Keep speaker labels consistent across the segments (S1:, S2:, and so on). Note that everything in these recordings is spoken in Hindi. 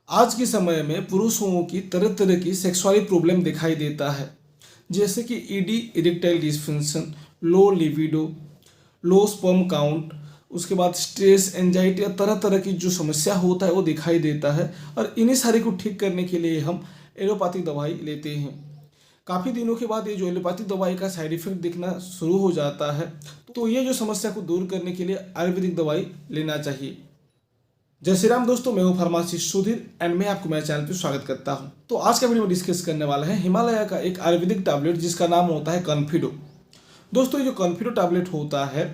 S1: आज के समय में पुरुषों की तरह तरह की सेक्सुअली प्रॉब्लम दिखाई देता है, जैसे कि ED erectile dysfunction, low libido, low sperm count, उसके बाद स्ट्रेस, एंजाइटी और तरह तरह की जो समस्या होता है वो दिखाई देता है। और इन्हीं सारे को ठीक करने के लिए हम एलोपैथिक दवाई लेते हैं। काफ़ी दिनों के बाद ये जो एलोपैथिक दवाई का साइड इफेक्ट दिखना शुरू हो जाता है, तो ये जो समस्या को दूर करने के लिए आयुर्वेदिक दवाई लेना चाहिए। जय श्री राम दोस्तों, मैं हूं फार्मासिस्ट सुधीर एंड मैं आपको मेरे चैनल पर स्वागत करता हूं। तो आज का वीडियो में डिस्कस करने वाला है हिमालय का एक आयुर्वेदिक टैबलेट जिसका नाम होता है कॉन्फिडो। दोस्तों, ये जो कॉन्फिडो टैबलेट होता है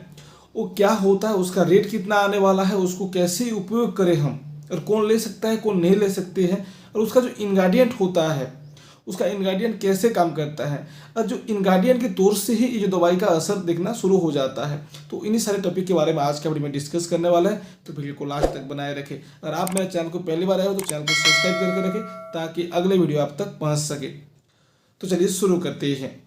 S1: वो क्या होता है, उसका रेट कितना आने वाला है, उसको कैसे उपयोग करें हम, और कौन ले सकता है कौन नहीं ले सकते हैं, और उसका जो इंग्रेडिएंट होता है उसका इंग्रेडिएंट कैसे काम करता है, और जो इंग्रेडिएंट के तौर से ही ये जो दवाई का असर दिखना शुरू हो जाता है। तो इन्हीं सारे टॉपिक के बारे में आज के वीडियो में डिस्कस करने वाला है। तो वीडियो को लास्ट तक बनाए रखें। अगर आप मेरे चैनल को पहली बार आए हो तो चैनल को सब्सक्राइब करके रखें ताकि अगले वीडियो आप तक पहुंच सके। तो चलिए शुरू करते हैं।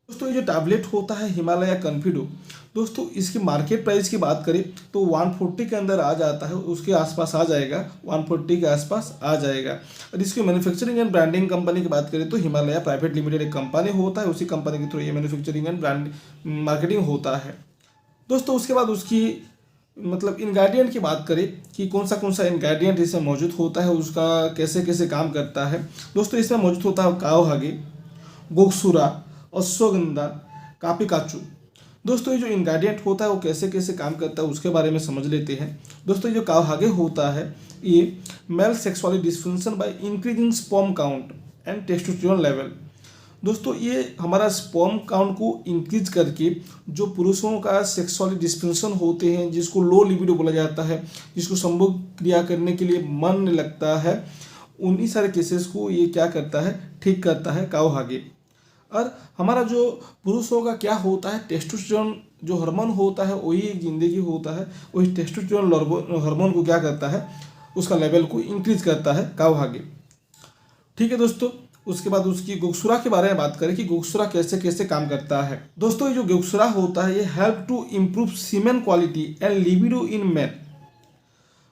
S1: दोस्तों, ये जो टैबलेट होता है हिमालय कॉन्फिडो, दोस्तों इसकी मार्केट प्राइस की बात करें तो 140 के अंदर आ जाता है, उसके आसपास आ जाएगा, 140 के आसपास आ जाएगा। और इसकी मैन्युफैक्चरिंग एंड ब्रांडिंग कंपनी की बात करें तो हिमालय प्राइवेट लिमिटेड एक कंपनी होता है, उसी कंपनी के थ्रू ये मैन्युफैक्चरिंग एंड ब्रांड मार्केटिंग होता है। दोस्तों, उसके बाद उसकी इंग्रेडिएंट की बात करें कि कौन सा इंग्रेडिएंट इसमें मौजूद होता है, उसका कैसे कैसे काम करता है। दोस्तों, इसमें मौजूद होता है काओहागे, गोक्सुरा, अश्वगंधा, कापी काचू। दोस्तों, ये जो इंग्रेडिएंट होता है वो कैसे कैसे काम करता है उसके बारे में समझ लेते हैं। दोस्तों, ये जो काओहागे होता है ये male sexually dysfunction by increasing sperm count and testosterone level. दोस्तों, ये हमारा स्पर्म काउंट को इंक्रीज करके जो पुरुषों का सेक्सुअली डिस्फंक्शन होते हैं, जिसको लो लिबिडो बोला जाता है, जिसको संभोग क्रिया करने के लिए मन लगता है, उन्हीं सारे केसेस को ये क्या करता है, ठीक करता है काओहागे। और हमारा जो पुरुषों का क्या होता है, टेस्टोस्टेरोन जो हार्मोन होता है वही एक जिंदगी होता है, वही टेस्टोस्टेरोन हार्मोन को क्या करता है, उसका लेवल को इंक्रीज करता है काओहागे। ठीक है दोस्तों, उसके बाद उसकी गोक्सुरा के बारे में बात करें कि गोक्सुरा कैसे कैसे काम करता है। दोस्तों, ये जो गोक्सुरा होता है ये help to improve semen quality and libido in man.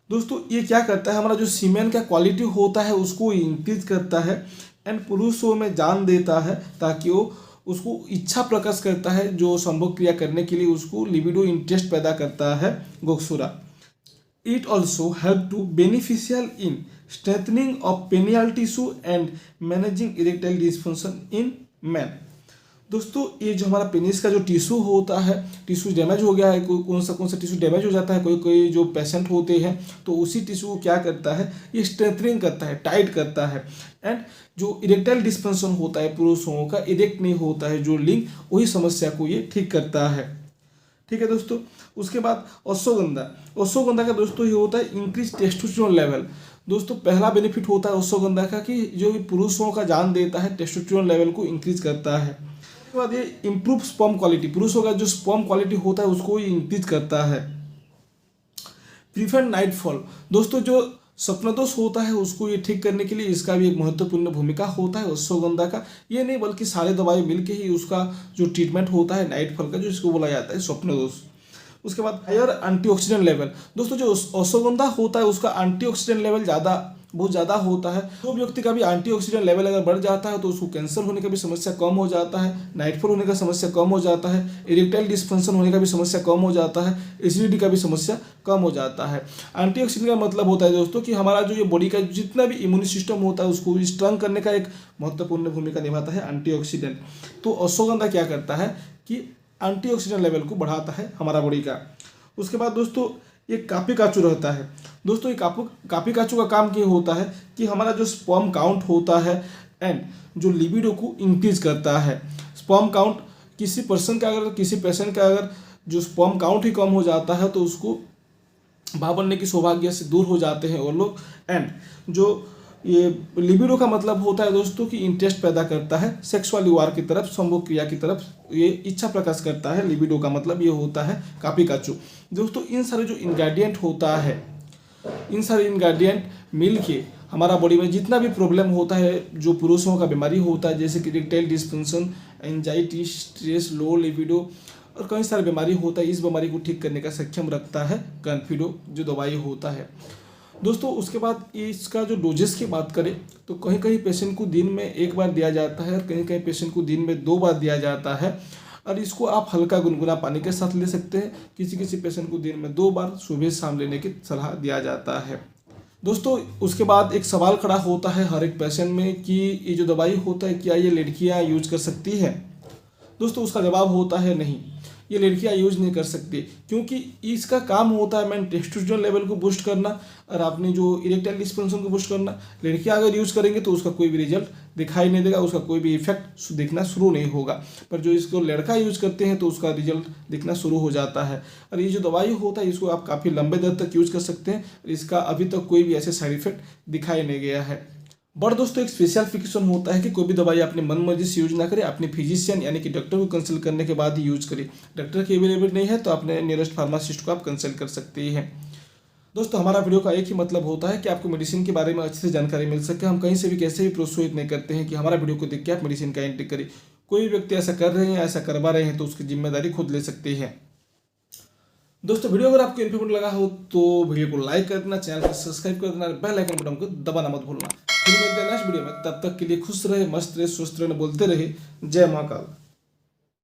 S1: दोस्तों, ये क्या करता है, हमारा जो सीमेन का क्वालिटी होता है उसको इंक्रीज करता है एंड पुरुषों में जान देता है, ताकि वो उसको इच्छा प्रकाश करता है, जो संभोग क्रिया करने के लिए उसको लिबिडो इंटरेस्ट पैदा करता है गोक्सुरा। It also help to beneficial in strengthening of penile tissue and managing erectile dysfunction in man. दोस्तों, ये जो हमारा पेनिस का जो टिश्यू होता है, टिश्यू डैमेज हो गया है, कौन सा टिश्यू डैमेज हो जाता है, कोई कोई जो पेशेंट होते हैं, तो उसी टिश्यू को क्या करता है, ये स्ट्रेंथनिंग करता है, टाइट करता है। एंड जो इरेक्टाइल डिस्फंक्शन होता है, पुरुषों का इरेक्ट नहीं होता है जो लिंग, वही समस्या को ये ठीक करता है। ठीक है दोस्तों, उसके बाद अश्वगंधा का दोस्तों ये होता है इंक्रीज टेस्टोस्टेरोन लेवल। दोस्तों, पहला बेनिफिट होता है अश्वगंधा का कि जो पुरुषों का जान देता है, टेस्टोस्टेरोन लेवल को इंक्रीज करता है। उसके बाद ये इम्प्रूव स्पर्म क्वालिटी, पुरुषों का जो स्पर्म क्वालिटी होता है उसको इंक्रीज करता है। प्रिवेंट नाइटफॉल, दोस्तों जो स्वप्नदोष होता है उसको ये ठीक करने के लिए इसका भी एक महत्वपूर्ण भूमिका होता है अश्वगंधा का। ये नहीं बल्कि सारे दवाई मिलके ही उसका जो ट्रीटमेंट होता है नाइटफॉल का, जो इसको बोला जाता है स्वप्नदोष। उसके बाद हायर एंटीऑक्सीडेंट लेवल, दोस्तों जो अश्वगंधा होता है उसका एंटीऑक्सीडेंट लेवल बहुत ज़्यादा होता है। जो व्यक्ति का भी एंटीऑक्सीडेंट लेवल अगर बढ़ जाता है तो उसको कैंसर होने का भी समस्या कम हो जाता है, नाइटफॉल होने का समस्या कम हो जाता है, इरेक्टाइल डिस्फंक्शन होने का भी समस्या कम हो जाता है, एसिडिटी का भी समस्या कम हो जाता है। एंटीऑक्सीडेंट का मतलब होता है दोस्तों कि हमारा जो ये बॉडी का जितना भी इम्यून सिस्टम होता है उसको स्ट्रांग करने का एक महत्वपूर्ण भूमिका निभाता है एंटीऑक्सीडेंट। तो अश्वगंधा क्या करता है कि एंटीऑक्सीडेंट लेवल को बढ़ाता है हमारा बॉडी का। उसके बाद दोस्तों ये कापी काचू रहता है। दोस्तों, ये कापी काचू का काम क्या होता है कि हमारा जो स्पर्म काउंट होता है एंड जो लिबिडो को इंक्रीज करता है। स्पर्म काउंट किसी पेशेंट का अगर जो स्पर्म काउंट ही कम हो जाता है तो उसको भाव बनने की सौभाग्य से दूर हो जाते हैं वो लोग। एंड जो ये लिबिडो का मतलब होता है दोस्तों कि इंटरेस्ट पैदा करता है सेक्सुअल वार की तरफ, संभोग क्रिया की तरफ, ये इच्छा प्रकाश करता है। लिबिडो का मतलब ये होता है कापी काचू। दोस्तों, इन सारे जो इंग्रेडिएंट होता है, इन सारे इंग्रेडिएंट मिल के हमारा बॉडी में जितना भी प्रॉब्लम होता है, जो पुरुषों का बीमारी होता है जैसे कि erectile dysfunction, anxiety, stress, low libido और कई सारे बीमारी होता है, इस बीमारी को ठीक करने का सक्षम रखता है कॉन्फिडो जो दवाई होता है। दोस्तों उसके बाद इसका जो डोजेस की बात करें तो कहीं कहीं पेशेंट को दिन में एक बार दिया जाता है और कहीं कहीं पेशेंट को दिन में 2 बार दिया जाता है। और इसको आप हल्का गुनगुना पानी के साथ ले सकते हैं। किसी किसी पेशेंट को दिन में 2 बार सुबह शाम लेने की सलाह दिया जाता है। दोस्तों उसके बाद एक सवाल खड़ा होता है हर एक पेशेंट में कि ये जो दवाई होता है क्या ये लड़कियां यूज कर सकती है। दोस्तों उसका जवाब होता है नहीं, ये लड़कियां यूज नहीं कर सकती, क्योंकि इसका काम होता है मैन टेस्टोस्टेरोन लेवल को बूस्ट करना और आपने जो इरेक्टाइल डिस्फंक्शन को बूस्ट करना। लड़कियां अगर यूज करेंगे तो उसका कोई भी रिजल्ट दिखाई नहीं देगा, उसका कोई भी इफेक्ट दिखना शुरू नहीं होगा। पर जो इसको लड़का यूज करते हैं तो उसका रिजल्ट दिखना शुरू हो जाता है। और ये जो दवाई होता है इसको आप काफ़ी लंबे दर तक यूज कर सकते हैं। इसका अभी तक कोई भी ऐसे साइड इफेक्ट दिखाई नहीं गया है। बट दोस्तों एक स्पेसिफिकेशन होता है कि कोई भी दवाई अपनी मन मर्जी से यूज ना करें, अपने फिजिशियन यानी कि डॉक्टर को कंसल्ट करने के बाद ही यूज करें। डॉक्टर की अवेलेबल नहीं है तो अपने नियरेस्ट फार्मासिस्ट को आप कंसल्ट कर सकते हैं। दोस्तों हमारा वीडियो का एक ही मतलब होता है कि आपको मेडिसिन के बारे में अच्छे से जानकारी मिल सके। हम कहीं से भी कैसे भी प्रोत्साहित नहीं करते हैं कि हमारा वीडियो को देख के आप मेडिसिन का एंट्री करें। कोई व्यक्ति ऐसा कर रहे हैं, ऐसा करवा रहे हैं तो उसकी जिम्मेदारी खुद ले सकते हैं। दोस्तों वीडियो अगर आपको इन्फॉर्मेटिव लगा हो तो वीडियो को लाइक कर देना, चैनल को सब्सक्राइब कर देना, बेल आइकन बटन को दबाना मत भूलना। फिर मिलते हैं नेक्स्ट वीडियो में, तब तक के लिए खुश रहे, मस्त रहे, स्वस्थ रहे, बोलते रहे जय महाकाल।